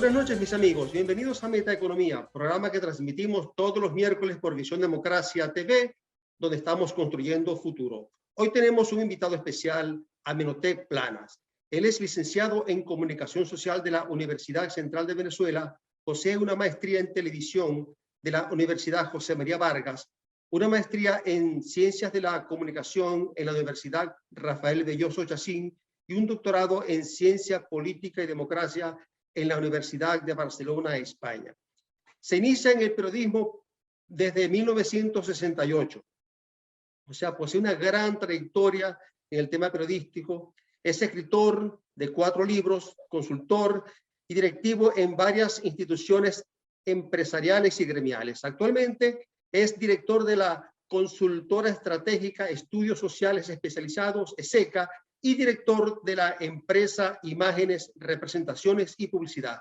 Buenas noches, mis amigos. Bienvenidos a Metaeconomía, programa que transmitimos todos los miércoles por Visión Democracia TV, donde estamos construyendo futuro. Hoy tenemos un invitado especial, Amenhotep Planas. Él es licenciado en Comunicación Social de la Universidad Central de Venezuela, posee una maestría en televisión de la Universidad José María Vargas, una maestría en Ciencias de la Comunicación en la Universidad Rafael Belloso Chacín y un doctorado en Ciencia Política y Democracia en la Universidad de Barcelona, España. Se inicia en el periodismo desde 1968. O sea, posee una gran trayectoria en el tema periodístico. Es escritor de 4 libros, consultor y directivo en varias instituciones empresariales y gremiales. Actualmente es director de la Consultora Estratégica Estudios Sociales Especializados, ESECA, y director de la empresa Imágenes, Representaciones y Publicidad.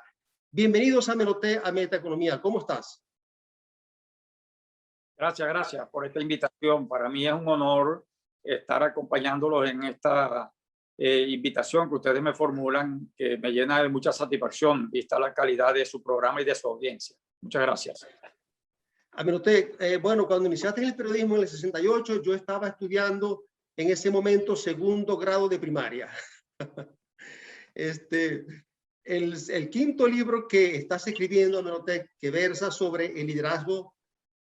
Bienvenidos a Metaeconomía. ¿Cómo estás? Gracias por esta invitación. Para mí es un honor estar acompañándolos en esta invitación que ustedes me formulan, que me llena de mucha satisfacción, vista la calidad de su programa y de su audiencia. Muchas gracias. Amenhotep, bueno, cuando iniciaste en el periodismo en el 68, yo estaba estudiando en ese momento 2º grado de primaria. El 5º libro que estás escribiendo, Amenhotep, que versa sobre el liderazgo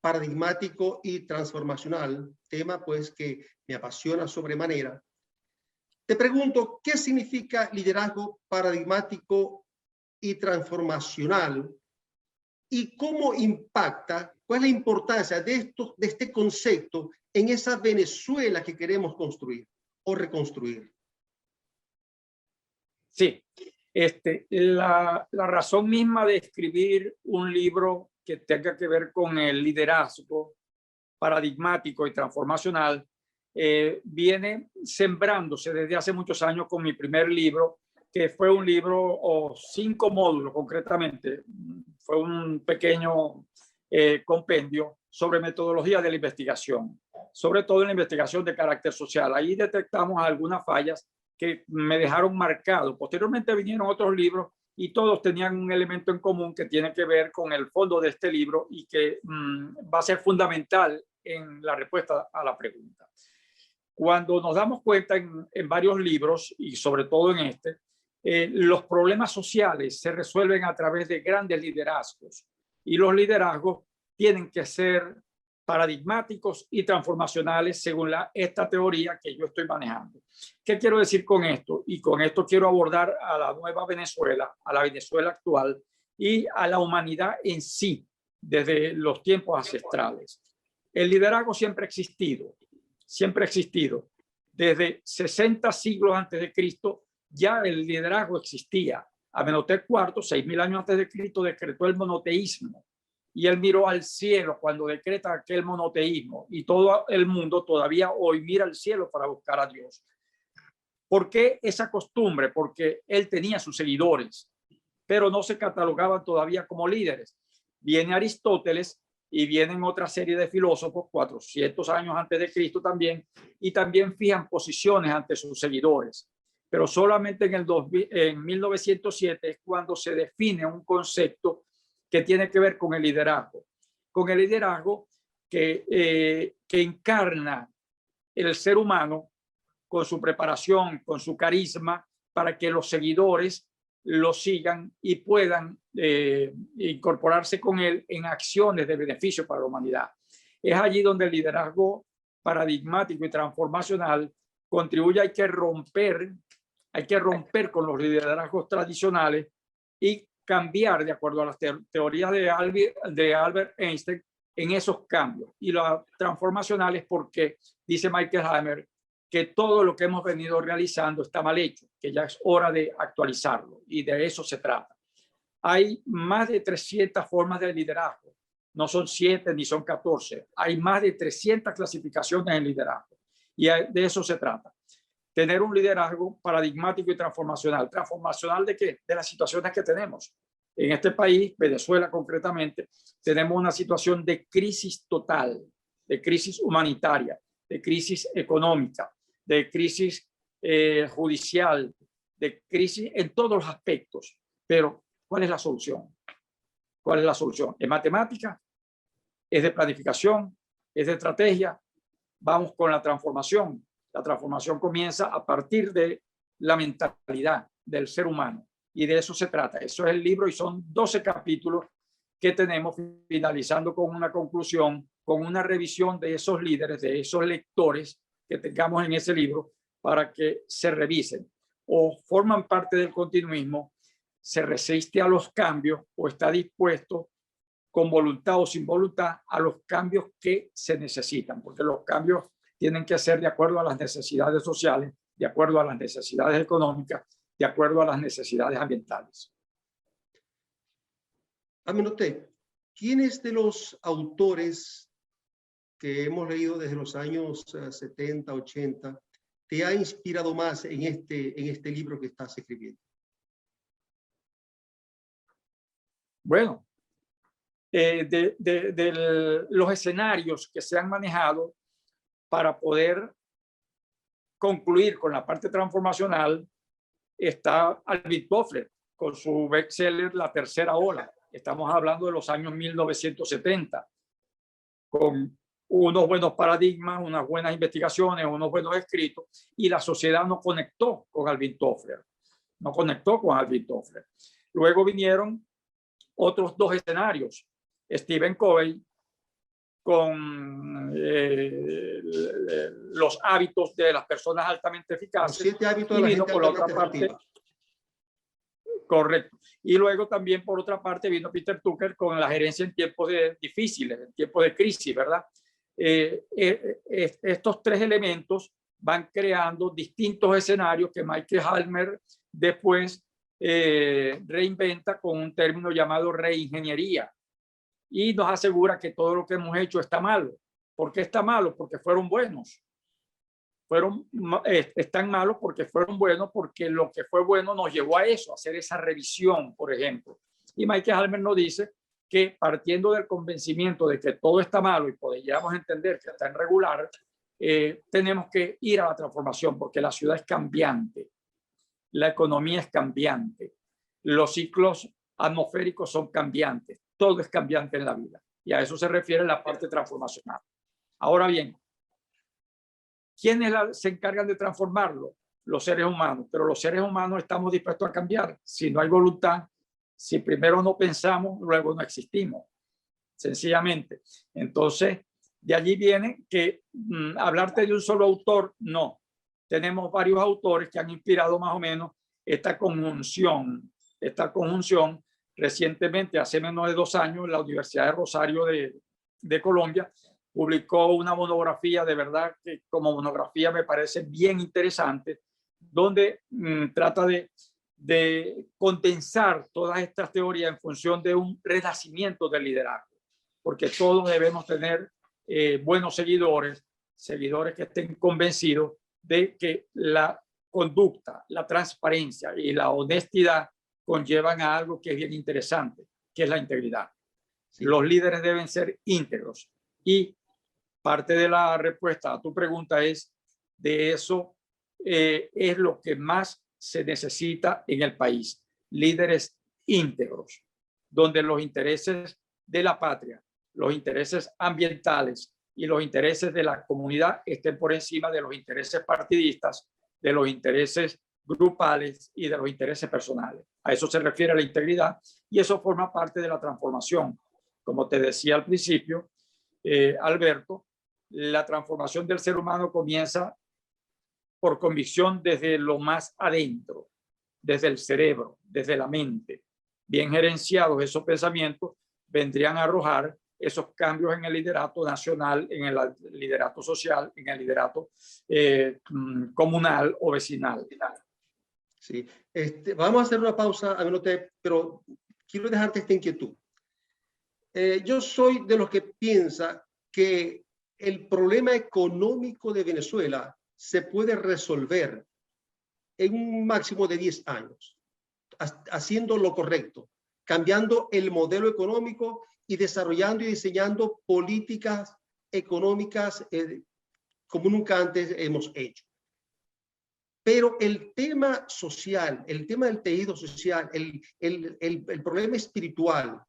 paradigmático y transformacional, tema pues que me apasiona sobremanera. Te pregunto, ¿qué significa liderazgo paradigmático y transformacional? ¿Y cómo impacta, cuál es la importancia de este concepto en esa Venezuela que queremos construir o reconstruir? Sí, la razón misma de escribir un libro que tenga que ver con el liderazgo paradigmático y transformacional viene sembrándose desde hace muchos años con mi primer libro, que fue un libro o 5 módulos concretamente. Fue un pequeño compendio sobre metodología de la investigación, sobre todo en la investigación de carácter social. Ahí detectamos algunas fallas que me dejaron marcado. Posteriormente vinieron otros libros y todos tenían un elemento en común que tiene que ver con el fondo de este libro y que va a ser fundamental en la respuesta a la pregunta. Cuando nos damos cuenta en varios libros y sobre todo en este, los problemas sociales se resuelven a través de grandes liderazgos y los liderazgos tienen que ser paradigmáticos y transformacionales según esta teoría que yo estoy manejando. ¿Qué quiero decir con esto? Y con esto quiero abordar a la nueva Venezuela, a la Venezuela actual y a la humanidad en sí desde los tiempos ancestrales. El liderazgo siempre ha existido, siempre ha existido. Desde 60 siglos antes de Cristo ya el liderazgo existía. Amenhotep IV, 6.000 años antes de Cristo, decretó el monoteísmo. Y él miró al cielo cuando decreta aquel monoteísmo. Y todo el mundo todavía hoy mira al cielo para buscar a Dios. ¿Por qué esa costumbre? Porque él tenía sus seguidores, pero no se catalogaban todavía como líderes. Viene Aristóteles y vienen otra serie de filósofos, 400 años antes de Cristo también, y también fijan posiciones ante sus seguidores. Pero solamente en 1907 es cuando se define un concepto que tiene que ver con el liderazgo que encarna el ser humano con su preparación, con su carisma, para que los seguidores lo sigan y puedan incorporarse con él en acciones de beneficio para la humanidad. Es allí donde el liderazgo paradigmático y transformacional contribuye. Hay que romper con los liderazgos tradicionales y cambiar de acuerdo a las teorías de Albert Einstein en esos cambios. Y lo transformacional es porque, dice Michael Hammer, que todo lo que hemos venido realizando está mal hecho, que ya es hora de actualizarlo, y de eso se trata. Hay más de 300 formas de liderazgo, no son 7 ni son 14, hay más de 300 clasificaciones en liderazgo, y de eso se trata. Tener un liderazgo paradigmático y transformacional. ¿Transformacional de qué? De las situaciones que tenemos. En este país, Venezuela concretamente, tenemos una situación de crisis total, de crisis humanitaria, de crisis económica, de crisis judicial, de crisis en todos los aspectos. Pero ¿Cuál es la solución? ¿Cuál es la solución? ¿Es matemática? ¿Es de planificación? ¿Es de estrategia? Vamos con la transformación. La transformación comienza a partir de la mentalidad del ser humano. Y de eso se trata. Eso es el libro y son 12 capítulos que tenemos, finalizando con una conclusión, con una revisión de esos líderes, de esos lectores que tengamos en ese libro para que se revisen o forman parte del continuismo, se resiste a los cambios o está dispuesto con voluntad o sin voluntad a los cambios que se necesitan, porque los cambios tienen que ser de acuerdo a las necesidades sociales, de acuerdo a las necesidades económicas, de acuerdo a las necesidades ambientales. Amenhotep, ¿quiénes de los autores que hemos leído desde los años 70, 80, te ha inspirado más en este libro que estás escribiendo? Bueno, los escenarios que se han manejado para poder concluir con la parte transformacional está Alvin Toffler con su bestseller La Tercera Ola. Estamos hablando de los años 1970, con unos buenos paradigmas, unas buenas investigaciones, unos buenos escritos, y la sociedad no conectó con Alvin Toffler. No conectó con Alvin Toffler. Luego vinieron otros dos escenarios. Stephen Covey con los hábitos de las personas altamente eficaces. Los 7 hábitos de la gente por la otra parte. Correcto. Y luego también, por otra parte, vino Peter Drucker con la gerencia en tiempos difíciles, en tiempos de crisis, ¿verdad? Estos 3 elementos van creando distintos escenarios que Michael Halmer después reinventa con un término llamado reingeniería y nos asegura que todo lo que hemos hecho está malo. ¿Por qué está malo? Porque fueron buenos. Están malos porque fueron buenos, porque lo que fue bueno nos llevó a eso, a hacer esa revisión, por ejemplo. Y Michael Halmer nos dice que partiendo del convencimiento de que todo está malo y podríamos entender que está irregular, tenemos que ir a la transformación porque la ciudad es cambiante, la economía es cambiante, los ciclos atmosféricos son cambiantes, todo es cambiante en la vida y a eso se refiere la parte transformacional. Ahora bien, ¿quiénes se encargan de transformarlo? Los seres humanos, pero los seres humanos estamos dispuestos a cambiar. Si no hay voluntad, si primero no pensamos, luego no existimos, sencillamente. Entonces, de allí viene que hablarte de un solo autor, no. Tenemos varios autores que han inspirado más o menos esta conjunción. Recientemente, hace menos de 2 años, la Universidad de Rosario de Colombia publicó una monografía, de verdad que como monografía me parece bien interesante, donde trata de condensar todas estas teorías en función de un renacimiento del liderazgo, porque todos debemos tener buenos seguidores que estén convencidos de que la conducta, la transparencia y la honestidad conllevan a algo que es bien interesante, que es la integridad. Sí. Los líderes deben ser íntegros y parte de la respuesta a tu pregunta es de eso es lo que más se necesita en el país, líderes íntegros, donde los intereses de la patria, los intereses ambientales y los intereses de la comunidad estén por encima de los intereses partidistas, de los intereses grupales y de los intereses personales. A eso se refiere la integridad y eso forma parte de la transformación. Como te decía al principio, Alberto, la transformación del ser humano comienza por convicción desde lo más adentro, desde el cerebro, desde la mente. Bien gerenciados esos pensamientos vendrían a arrojar esos cambios en el liderato nacional, en el liderato social, en el liderato comunal o vecinal. Sí, vamos a hacer una pausa, Amenhotep, pero quiero dejarte esta inquietud. Yo soy de los que piensa que el problema económico de Venezuela se puede resolver en un máximo de 10 años, haciendo lo correcto, cambiando el modelo económico y desarrollando y diseñando políticas económicas como nunca antes hemos hecho. Pero el tema social, el tema del tejido social, el problema espiritual,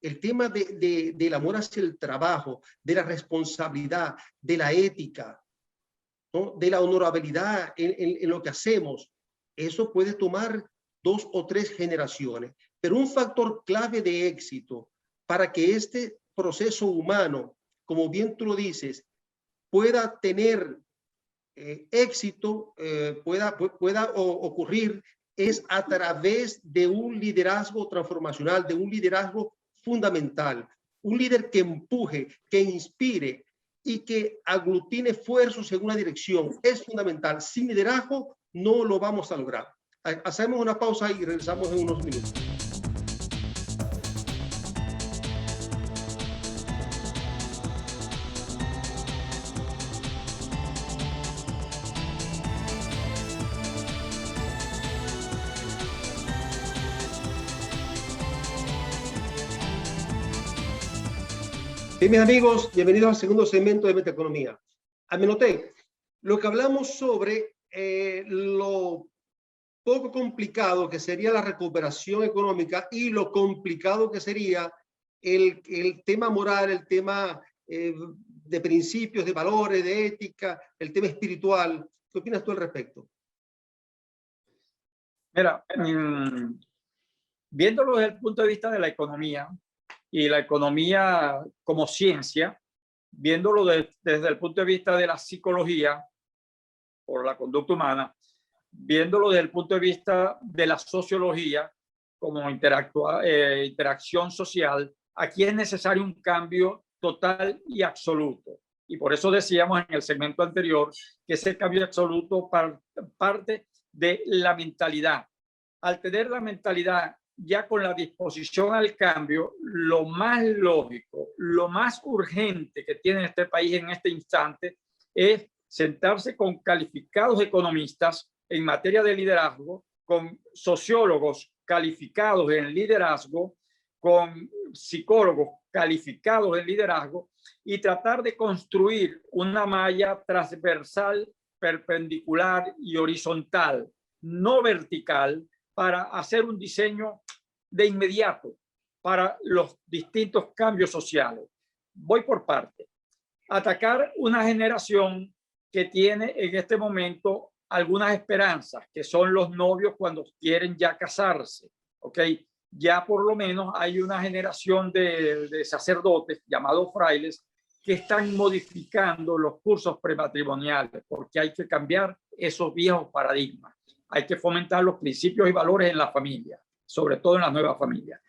el tema del amor hacia el trabajo, de la responsabilidad, de la ética, ¿no? De la honorabilidad en lo que hacemos, eso puede tomar 2 o 3 generaciones. Pero un factor clave de éxito para que este proceso humano, como bien tú lo dices, pueda tener éxito, pueda ocurrir, es a través de un liderazgo transformacional, de un liderazgo fundamental, un líder que empuje, que inspire y que aglutine esfuerzos en una dirección. Es fundamental. Sin liderazgo no lo vamos a lograr. Hacemos una pausa y regresamos en unos minutos. Bien, mis amigos, bienvenidos al segundo segmento de Metaeconomía. Amenoté, lo que hablamos sobre lo poco complicado que sería la recuperación económica y lo complicado que sería el tema moral, el tema de principios, de valores, de ética, el tema espiritual. ¿Qué opinas tú al respecto? Mira, viéndolo desde el punto de vista de la economía y la economía como ciencia, viéndolo desde el punto de vista de la psicología por la conducta humana, viéndolo desde el punto de vista de la sociología como interacción social, aquí es necesario un cambio total y absoluto. Y por eso decíamos en el segmento anterior que ese cambio absoluto parte de la mentalidad. Al tener la mentalidad ya con la disposición al cambio, lo más lógico, lo más urgente que tiene este país en este instante es sentarse con calificados economistas en materia de liderazgo, con sociólogos calificados en liderazgo, con psicólogos calificados en liderazgo y tratar de construir una malla transversal, perpendicular y horizontal, no vertical, para hacer un diseño de inmediato para los distintos cambios sociales. Voy por parte. Atacar una generación que tiene en este momento algunas esperanzas, que son los novios cuando quieren ya casarse, ¿ok? Ya por lo menos hay una generación de sacerdotes llamados frailes que están modificando los cursos prematrimoniales porque hay que cambiar esos viejos paradigmas. Hay que fomentar los principios y valores en la familia, sobre todo en las nuevas familias.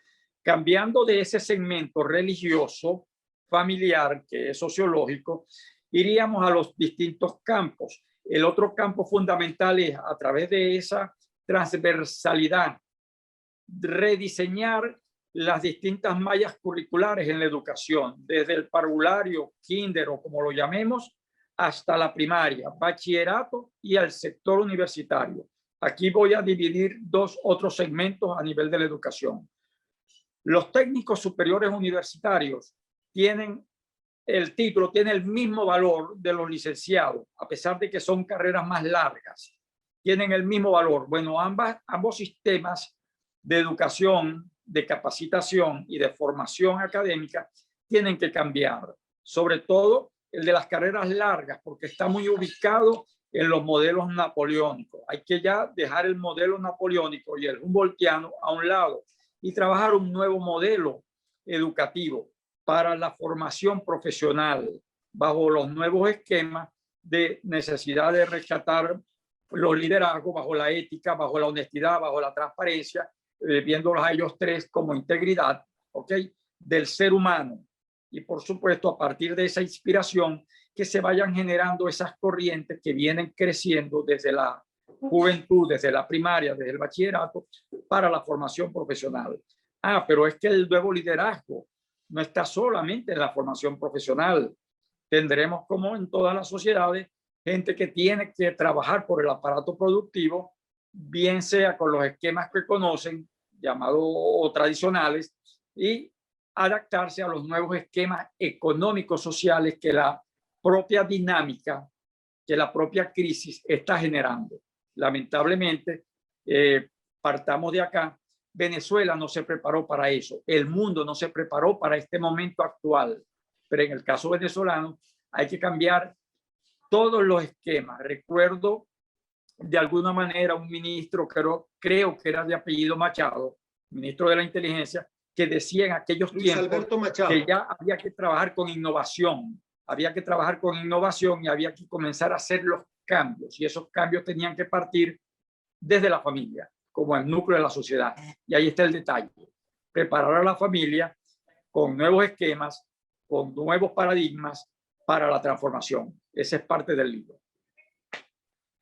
Cambiando de ese segmento religioso, familiar, que es sociológico, iríamos a los distintos campos. El otro campo fundamental es, a través de esa transversalidad, rediseñar las distintas mallas curriculares en la educación, desde el parvulario, kinder o como lo llamemos, hasta la primaria, bachillerato y al sector universitario. Aquí voy a dividir dos otros segmentos a nivel de la educación. Los técnicos superiores universitarios tienen el título, tiene el mismo valor de los licenciados, a pesar de que son carreras más largas. Tienen el mismo valor. Bueno, ambos sistemas de educación, de capacitación y de formación académica tienen que cambiar. Sobre todo el de las carreras largas, porque está muy ubicado en los modelos napoleónicos. Hay que ya dejar el modelo napoleónico y el humboldtiano a un lado y trabajar un nuevo modelo educativo para la formación profesional bajo los nuevos esquemas de necesidad de rescatar los liderazgos bajo la ética, bajo la honestidad, bajo la transparencia, viéndolos a ellos tres como integridad, ¿ok?, del ser humano. Y por supuesto, a partir de esa inspiración, que se vayan generando esas corrientes que vienen creciendo desde la juventud, desde la primaria, desde el bachillerato, para la formación profesional. Pero es que el nuevo liderazgo no está solamente en la formación profesional. Tendremos, como en todas las sociedades, gente que tiene que trabajar por el aparato productivo, bien sea con los esquemas que conocen, llamados o tradicionales, y adaptarse a los nuevos esquemas económicos sociales que la propia dinámica, que la propia crisis está generando. Lamentablemente, partamos de acá, Venezuela no se preparó para eso, el mundo no se preparó para este momento actual, pero en el caso venezolano hay que cambiar todos los esquemas. Recuerdo de alguna manera un ministro, creo que era de apellido Machado, ministro de la Inteligencia, que decía en aquellos Luis tiempos Alberto Machado, que ya había que trabajar con innovación, había que trabajar con innovación y había que comenzar a hacer los cambios, y esos cambios tenían que partir desde la familia, como el núcleo de la sociedad. Y ahí está el detalle: preparar a la familia con nuevos esquemas, con nuevos paradigmas para la transformación. Esa es parte del libro.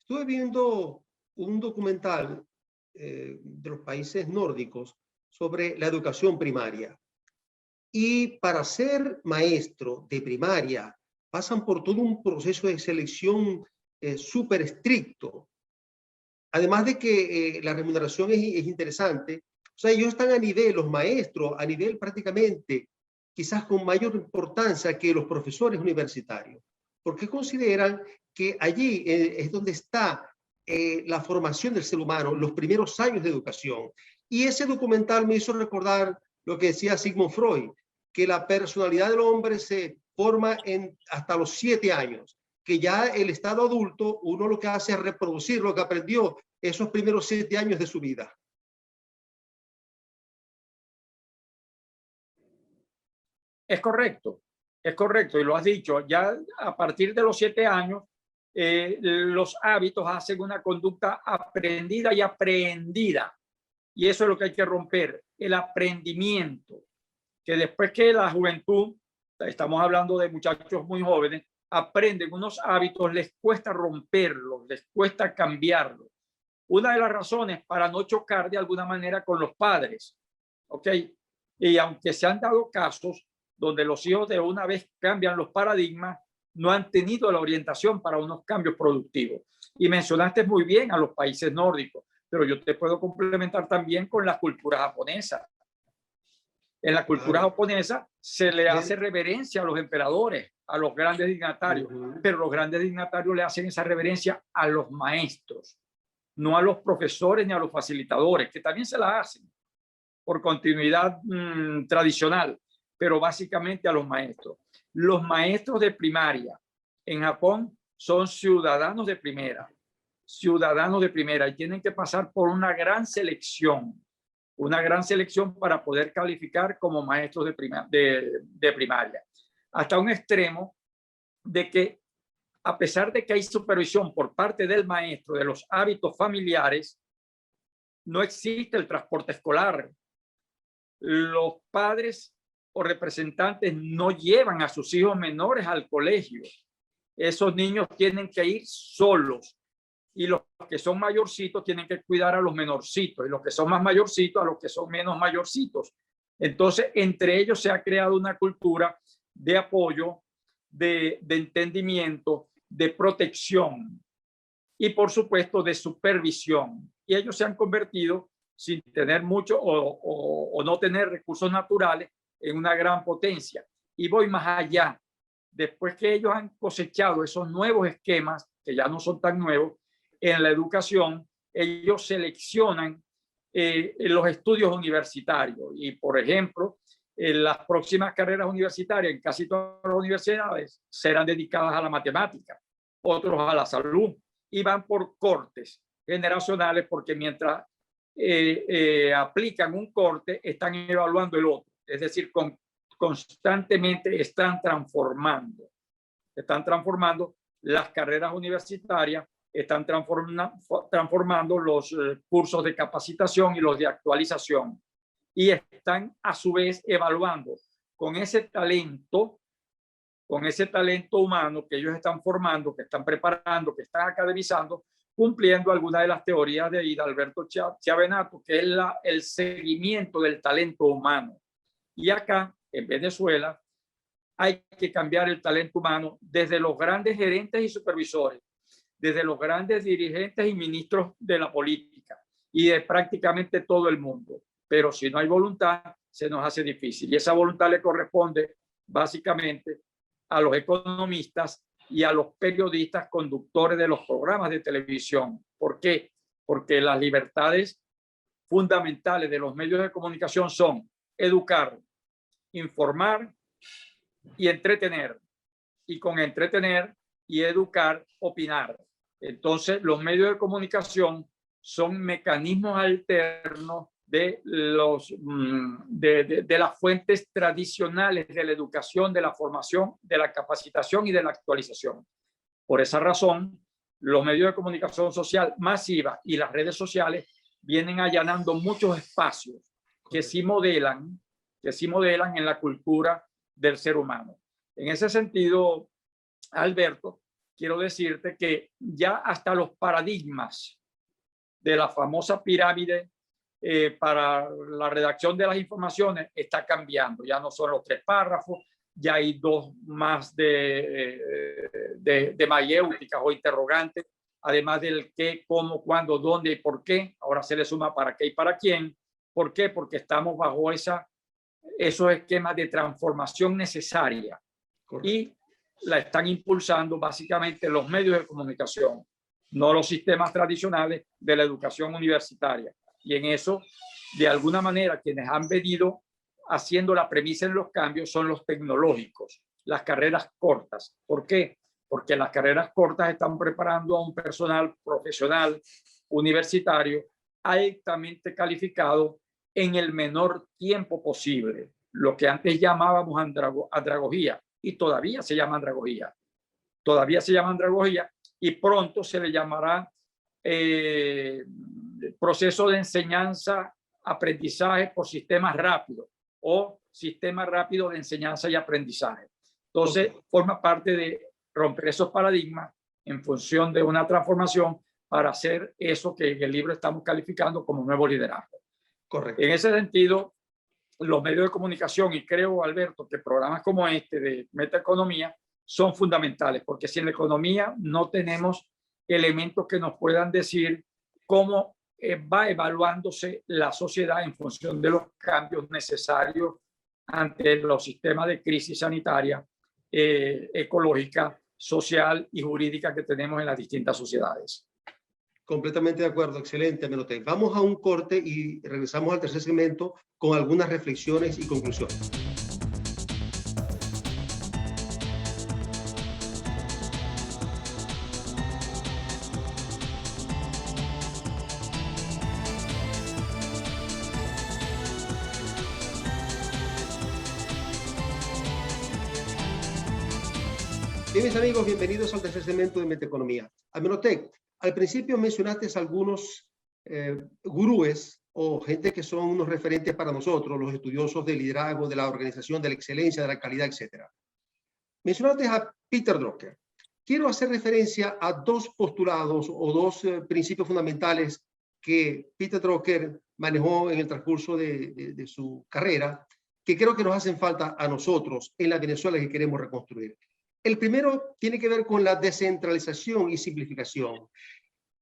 estuve viendo un documental de los países nórdicos sobre la educación primaria. Y para ser maestro de primaria pasan por todo un proceso de selección súper estricto. Además de que la remuneración es interesante. O sea, ellos están a nivel, los maestros, a nivel prácticamente, quizás con mayor importancia que los profesores universitarios. Porque consideran que allí es donde está la formación del ser humano, los primeros años de educación. Y ese documental me hizo recordar lo que decía Sigmund Freud, que la personalidad del hombre se forma hasta los 7 años, que ya el estado adulto, uno lo que hace es reproducir lo que aprendió esos primeros 7 años de su vida. Es correcto, y lo has dicho. Ya a partir de los 7 años, los hábitos hacen una conducta aprendida y aprehendida. Y eso es lo que hay que romper, el aprendimiento. Que después que la juventud, estamos hablando de muchachos muy jóvenes, aprenden unos hábitos, les cuesta romperlos, les cuesta cambiarlos. Una de las razones para no chocar de alguna manera con los padres, ¿ok? Y aunque se han dado casos donde los hijos de una vez cambian los paradigmas, no han tenido la orientación para unos cambios productivos. Y mencionaste muy bien a los países nórdicos, pero yo te puedo complementar también con la cultura japonesa. En la cultura japonesa se le hace reverencia a los emperadores, a los grandes dignatarios, pero los grandes dignatarios le hacen esa reverencia a los maestros, no a los profesores ni a los facilitadores, que también se la hacen por continuidad tradicional, pero básicamente a los maestros. Los maestros de primaria en Japón son ciudadanos de primera, y tienen que pasar por una gran selección para poder calificar como maestros de primaria, hasta un extremo de que, a pesar de que hay supervisión por parte del maestro de los hábitos familiares, no existe el transporte escolar. Los padres o representantes no llevan a sus hijos menores al colegio. Esos niños tienen que ir solos, y los que son mayorcitos tienen que cuidar a los menorcitos, y los que son más mayorcitos a los que son menos mayorcitos. Entonces, entre ellos se ha creado una cultura de apoyo, de entendimiento, de protección y, por supuesto, de supervisión. Y ellos se han convertido, sin tener mucho o no tener recursos naturales, en una gran potencia. Y voy más allá. Después que ellos han cosechado esos nuevos esquemas, que ya no son tan nuevos, en la educación, ellos seleccionan los estudios universitarios. Y, por ejemplo, las próximas carreras universitarias en casi todas las universidades serán dedicadas a la matemática, otros a la salud, y van por cortes generacionales, porque mientras aplican un corte, están evaluando el otro. Es decir, constantemente están transformando las carreras universitarias, están transformando los cursos de capacitación y los de actualización, y están a su vez evaluando con ese talento humano que ellos están formando, que están preparando, que están academizando, cumpliendo algunas de las teorías de Hidalberto Chiavenato, que es el seguimiento del talento humano. Y acá, en Venezuela, hay que cambiar el talento humano desde los grandes gerentes y supervisores, desde los grandes dirigentes y ministros de la política, y de prácticamente todo el mundo. Pero si no hay voluntad, se nos hace difícil. Y esa voluntad le corresponde básicamente a los economistas y a los periodistas conductores de los programas de televisión, porque ¿Por qué? Porque las libertades fundamentales de los medios de comunicación son educar, informar y entretener. Y con entretener y educar, opinar. Entonces, los medios de comunicación son mecanismos alternos de las fuentes tradicionales de la educación, de la formación, de la capacitación y de la actualización. Por esa razón, los medios de comunicación social masiva y las redes sociales vienen allanando muchos espacios que sí modelan en la cultura del ser humano. En ese sentido, Alberto, quiero decirte que ya hasta los paradigmas de la famosa pirámide para la redacción de las informaciones está cambiando. Ya no son los 3 párrafos, ya hay 2 más de mayéuticas o interrogantes, además del qué, cómo, cuándo, dónde y por qué. Ahora se le suma para qué y para quién. ¿Por qué? Porque estamos bajo esos esquemas de transformación necesaria. Correcto. Y la están impulsando básicamente los medios de comunicación, no los sistemas tradicionales de la educación universitaria. Y en eso, de alguna manera, quienes han venido haciendo la premisa en los cambios son los tecnológicos, las carreras cortas. ¿Por qué? Porque las carreras cortas están preparando a un personal profesional universitario altamente calificado en el menor tiempo posible, lo que antes llamábamos andragogía. Y todavía se llama andragogía. Y pronto se le llamará proceso de enseñanza-aprendizaje por sistemas rápidos o sistema rápido de enseñanza y aprendizaje. Entonces, forma parte de romper esos paradigmas en función de una transformación para hacer eso que en el libro estamos calificando como nuevo liderazgo. Correcto. En ese sentido, los medios de comunicación, y creo, Alberto, que programas como este de Metaeconomía son fundamentales, porque si en la economía no tenemos elementos que nos puedan decir cómo va evaluándose la sociedad en función de los cambios necesarios ante los sistemas de crisis sanitaria, ecológica, social y jurídica que tenemos en las distintas sociedades. Completamente de acuerdo, excelente, Amenhotep. Vamos a un corte y regresamos al tercer segmento con algunas reflexiones y conclusiones. Bien, mis amigos, bienvenidos al tercer segmento de Metaeconomía. Amenhotep, al principio mencionaste algunos gurúes o gente que son unos referentes para nosotros, los estudiosos del liderazgo, de la organización, de la excelencia, de la calidad, etc. Mencionaste a Peter Drucker. Quiero hacer referencia a 2 postulados o 2 principios fundamentales que Peter Drucker manejó en el transcurso de su carrera, que creo que nos hacen falta a nosotros en la Venezuela que queremos reconstruir. El primero tiene que ver con la descentralización y simplificación.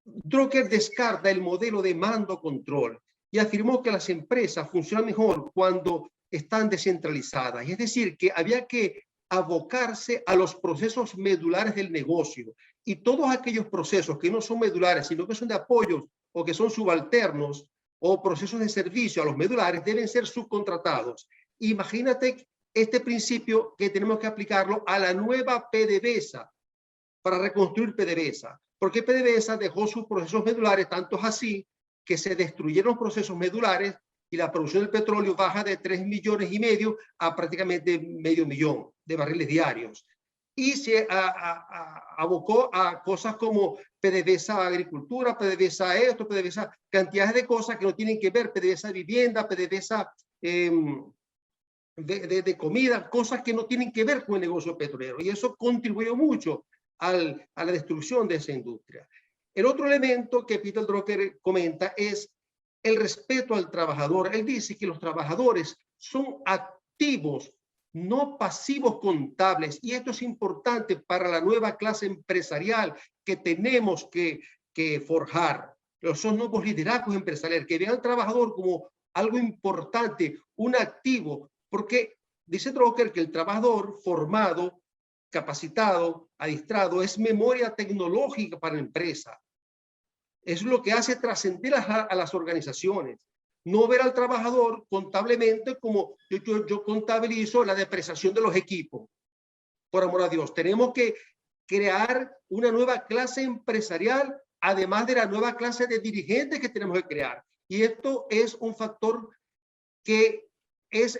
Drucker descarta el modelo de mando-control y afirmó que las empresas funcionan mejor cuando están descentralizadas. Es decir, que había que abocarse a los procesos medulares del negocio, y todos aquellos procesos que no son medulares, sino que son de apoyo o que son subalternos o procesos de servicio a los medulares, deben ser subcontratados. Imagínate este principio que tenemos que aplicarlo a la nueva PDVSA para reconstruir PDVSA, porque PDVSA dejó sus procesos medulares, tanto así que se destruyeron procesos medulares y la producción del petróleo baja de 3,5 millones a prácticamente 500 000 de barriles diarios. Y se abocó a cosas como PDVSA agricultura, PDVSA esto, PDVSA, cantidades de cosas que no tienen que ver, PDVSA vivienda, PDVSA de comida, cosas que no tienen que ver con el negocio petrolero. Y eso contribuyó mucho a la destrucción de esa industria. El otro elemento que Peter Drucker comenta es el respeto al trabajador. Él dice que los trabajadores son activos, no pasivos contables, y esto es importante para la nueva clase empresarial que tenemos que forjar. Son nuevos liderazgos empresariales que vean al trabajador como algo importante, un activo, porque dice Drucker que el trabajador formado, capacitado, adiestrado, es memoria tecnológica para la empresa. Es lo que hace trascender a las organizaciones. No ver al trabajador contablemente como yo contabilizo la depreciación de los equipos. Por amor a Dios, tenemos que crear una nueva clase empresarial, además de la nueva clase de dirigentes que tenemos que crear. Y esto es un factor que es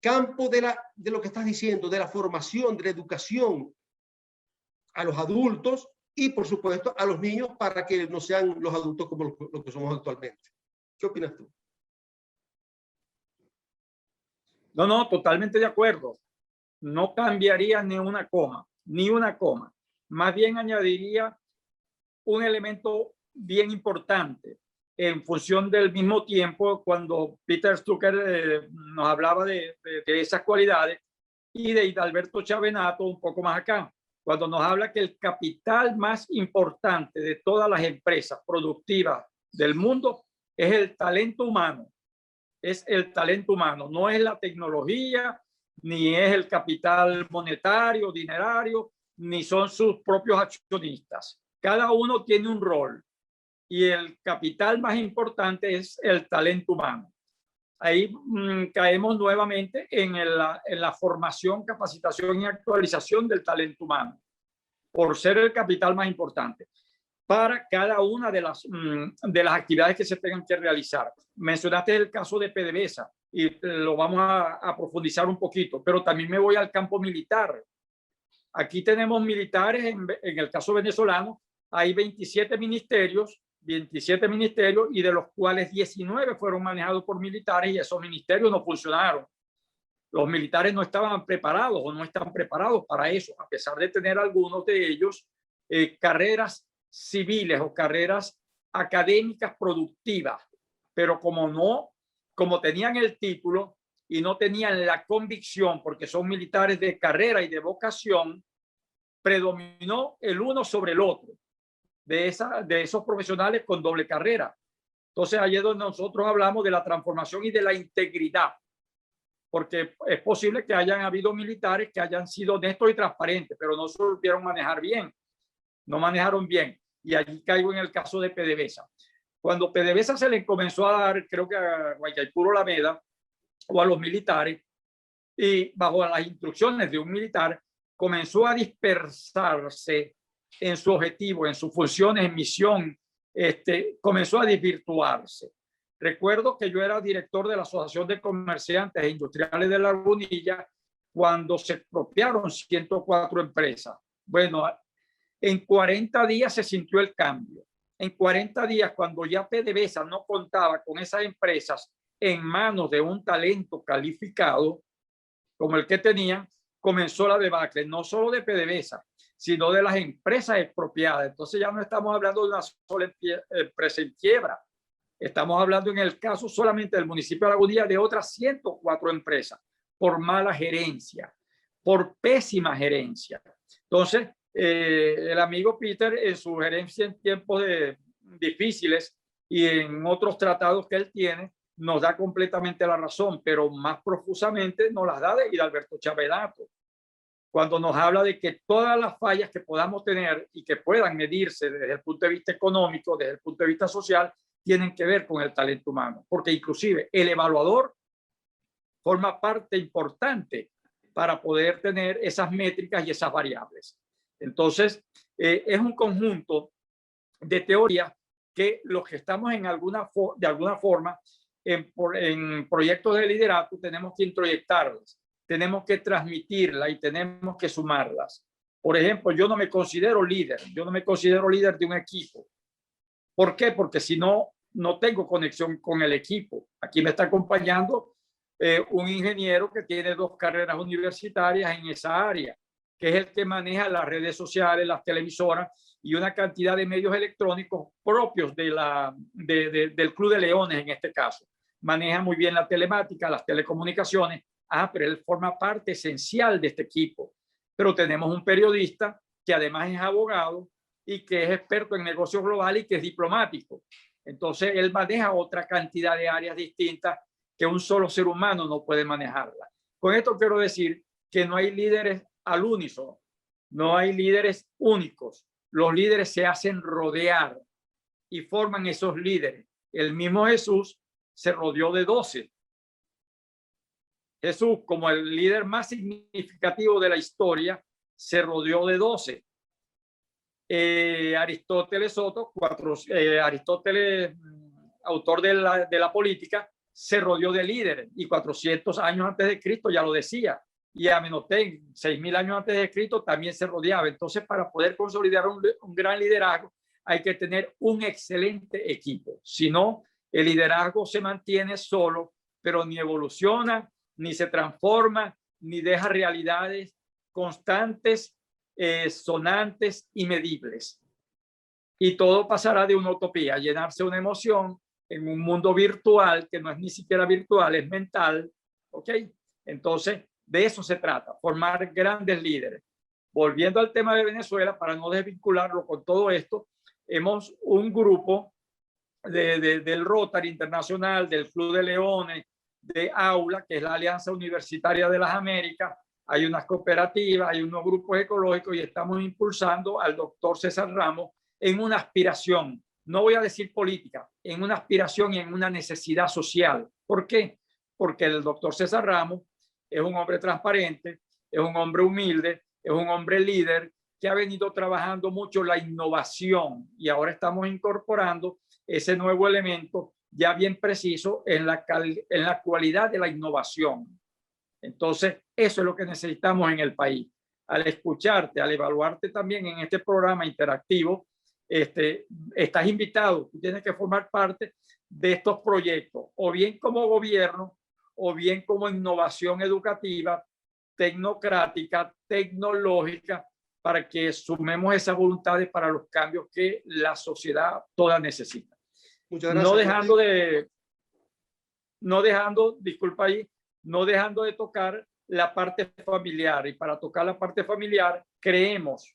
campo de lo que estás diciendo, de la formación, de la educación a los adultos y, por supuesto, a los niños para que no sean los adultos como lo que somos actualmente. ¿Qué opinas tú? No, no, totalmente de acuerdo. No cambiaría ni una coma, ni una coma. Más bien añadiría un elemento bien importante en función del mismo tiempo cuando Peter Drucker nos hablaba de esas cualidades, y de Alberto Chavenato un poco más acá, cuando nos habla que el capital más importante de todas las empresas productivas del mundo es el talento humano. Es el talento humano, no es la tecnología, ni es el capital monetario, dinerario, ni son sus propios accionistas. Cada uno tiene un rol y el capital más importante es el talento humano. Ahí caemos nuevamente en la formación, capacitación y actualización del talento humano, por ser el capital más importante para cada una de las actividades que se tengan que realizar. Mencionaste el caso de PDVSA y lo vamos a profundizar un poquito, pero también me voy al campo militar. Aquí tenemos militares, en el caso venezolano, hay 27 ministerios, y de los cuales 19 fueron manejados por militares y esos ministerios no funcionaron. Los militares no estaban preparados o no están preparados para eso, a pesar de tener algunos de ellos carreras civiles o carreras académicas productivas, pero como tenían el título y no tenían la convicción, porque son militares de carrera y de vocación, predominó el uno sobre el otro de esos profesionales con doble carrera. Entonces, ahí es donde nosotros hablamos de la transformación y de la integridad, porque es posible que hayan habido militares que hayan sido honestos y transparentes, pero no supieron manejar bien, no manejaron bien. Y allí caigo en el caso de PDVSA. Cuando PDVSA se le comenzó a dar, creo que a Guaycaipuro Lameda o a los militares, y bajo las instrucciones de un militar, comenzó a dispersarse en su objetivo, en sus funciones, en misión, comenzó a desvirtuarse. Recuerdo que yo era director de la Asociación de Comerciantes e Industriales de Lagunilla cuando se expropiaron 104 empresas. Bueno, en 40 días se sintió el cambio. En 40 días, cuando ya PDVSA no contaba con esas empresas en manos de un talento calificado como el que tenían, comenzó la debacle, no solo de PDVSA, sino de las empresas expropiadas. Entonces ya no estamos hablando de una sola empresa en quiebra. Estamos hablando en el caso solamente del municipio de Lagunilla de otras 104 empresas por mala gerencia, por pésima gerencia. Entonces, el amigo Peter, en su gerencia en tiempos difíciles y en otros tratados que él tiene, nos da completamente la razón, pero más profusamente nos las da de Hidalberto Chavenato, cuando nos habla de que todas las fallas que podamos tener y que puedan medirse desde el punto de vista económico, desde el punto de vista social, tienen que ver con el talento humano, porque inclusive el evaluador forma parte importante para poder tener esas métricas y esas variables. Entonces, es un conjunto de teorías que los que estamos de alguna forma en proyectos de liderato tenemos que introyectarlas, tenemos que transmitirlas y tenemos que sumarlas. Por ejemplo, yo no me considero líder de un equipo. ¿Por qué? Porque si no tengo conexión con el equipo. Aquí me está acompañando un ingeniero que tiene 2 carreras universitarias en esa área, que es el que maneja las redes sociales, las televisoras y una cantidad de medios electrónicos propios del Club de Leones en este caso. Maneja muy bien la telemática, las telecomunicaciones. Pero él forma parte esencial de este equipo. Pero tenemos un periodista que además es abogado y que es experto en negocios globales y que es diplomático. Entonces, él maneja otra cantidad de áreas distintas que un solo ser humano no puede manejarla. Con esto quiero decir que no hay líderes al unísono, no hay líderes únicos. Los líderes se hacen rodear y forman esos líderes. El mismo Jesús se rodeó de 12. Jesús, como el líder más significativo de la historia, se rodeó de 12. Aristóteles, autor de la política, se rodeó de líderes, y 400 años antes de Cristo ya lo decía. Y Amenhotep, 6.000 años antes de Cristo, también se rodeaba. Entonces, para poder consolidar un gran liderazgo, hay que tener un excelente equipo. Si no, el liderazgo se mantiene solo, pero ni evoluciona, ni se transforma, ni deja realidades constantes, sonantes y medibles. Y todo pasará de una utopía a llenarse una emoción en un mundo virtual que no es ni siquiera virtual, es mental. ¿Ok? Entonces, de eso se trata, formar grandes líderes. Volviendo al tema de Venezuela, para no desvincularlo con todo esto, hemos un grupo del Rotary Internacional, del Club de Leones, de AULA, que es la Alianza Universitaria de las Américas. Hay unas cooperativas, hay unos grupos ecológicos, y estamos impulsando al doctor César Ramos en una aspiración, no voy a decir política, en una aspiración y en una necesidad social. ¿Por qué? Porque el doctor César Ramos es un hombre transparente, es un hombre humilde, es un hombre líder que ha venido trabajando mucho la innovación, y ahora estamos incorporando ese nuevo elemento ya bien preciso en la cualidad de la innovación. Entonces, eso es lo que necesitamos en el país. Al escucharte, al evaluarte también en este programa interactivo, estás invitado, tú tienes que formar parte de estos proyectos, o bien como gobierno, o bien como innovación educativa, tecnocrática, tecnológica, para que sumemos esas voluntades para los cambios que la sociedad toda necesita. Muchas gracias. No dejando de tocar la parte familiar. Y para tocar la parte familiar, creemos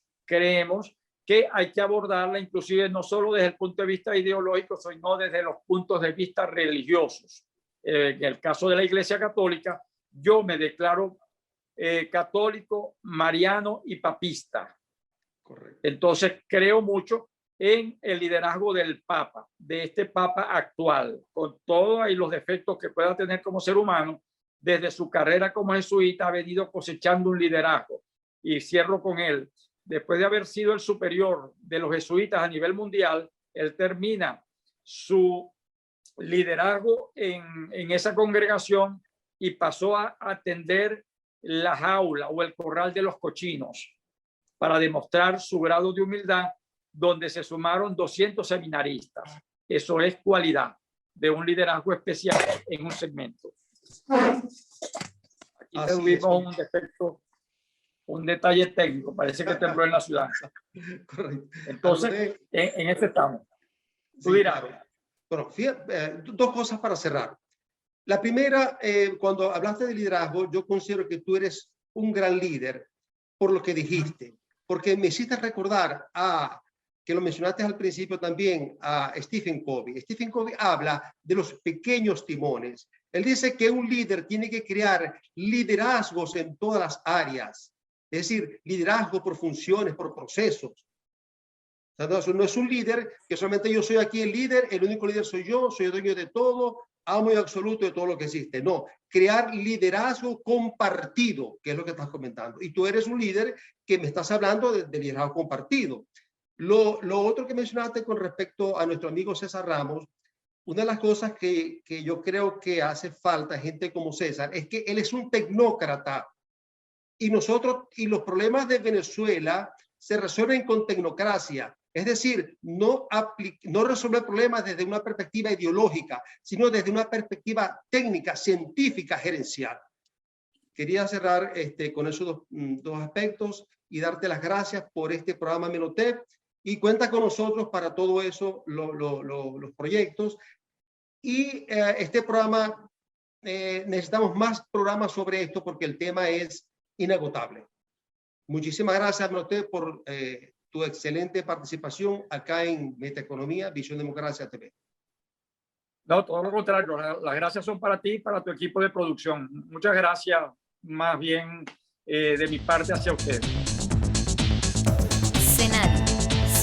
que hay que abordarla inclusive no solo desde el punto de vista ideológico, sino desde los puntos de vista religiosos. En el caso de la Iglesia Católica, yo me declaro católico, mariano y papista. Correcto. Entonces creo mucho en el liderazgo del Papa, de este Papa actual, con todos los defectos que pueda tener como ser humano. Desde su carrera como jesuita ha venido cosechando un liderazgo, y cierro con él. Después de haber sido el superior de los jesuitas a nivel mundial, él termina su liderazgo en esa congregación y pasó a atender la jaula o el corral de los cochinos para demostrar su grado de humildad, donde se sumaron 200 seminaristas. Eso es cualidad de un liderazgo especial en un segmento. Aquí tuvimos un defecto, un detalle técnico, parece que tembló en la ciudad. Correcto. Entonces, en este estamos. Tú dirás. Bueno, fíjate, dos cosas para cerrar. La primera, cuando hablaste de liderazgo, yo considero que tú eres un gran líder por lo que dijiste, porque me hiciste recordar que lo mencionaste al principio también, a Stephen Covey. Stephen Covey habla de los pequeños timones. Él dice que un líder tiene que crear liderazgos en todas las áreas, es decir, liderazgo por funciones, por procesos. O sea, no es un líder que solamente yo soy aquí el líder, el único líder soy yo, soy el dueño de todo, amo y absoluto de todo lo que existe. No, crear liderazgo compartido, que es lo que estás comentando. Y tú eres un líder que me estás hablando de liderazgo compartido. Lo otro que mencionaste con respecto a nuestro amigo César Ramos, una de las cosas que yo creo que hace falta gente como César es que él es un tecnócrata, y los problemas de Venezuela se resuelven con tecnocracia. Es decir, no resolver problemas desde una perspectiva ideológica, sino desde una perspectiva técnica, científica, gerencial. Quería cerrar con esos dos aspectos y darte las gracias por este programa Amenhotep, y cuenta con nosotros para todo eso, los proyectos. Y este programa, necesitamos más programas sobre esto porque el tema es inagotable. Muchísimas gracias, Amenhotep, por tu excelente participación acá en Metaeconomía, Visión Democracia TV. No, todo lo contrario. Las gracias son para ti y para tu equipo de producción. Muchas gracias, más bien de mi parte hacia ustedes.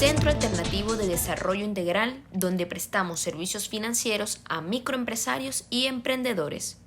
Centro Alternativo de Desarrollo Integral, donde prestamos servicios financieros a microempresarios y emprendedores.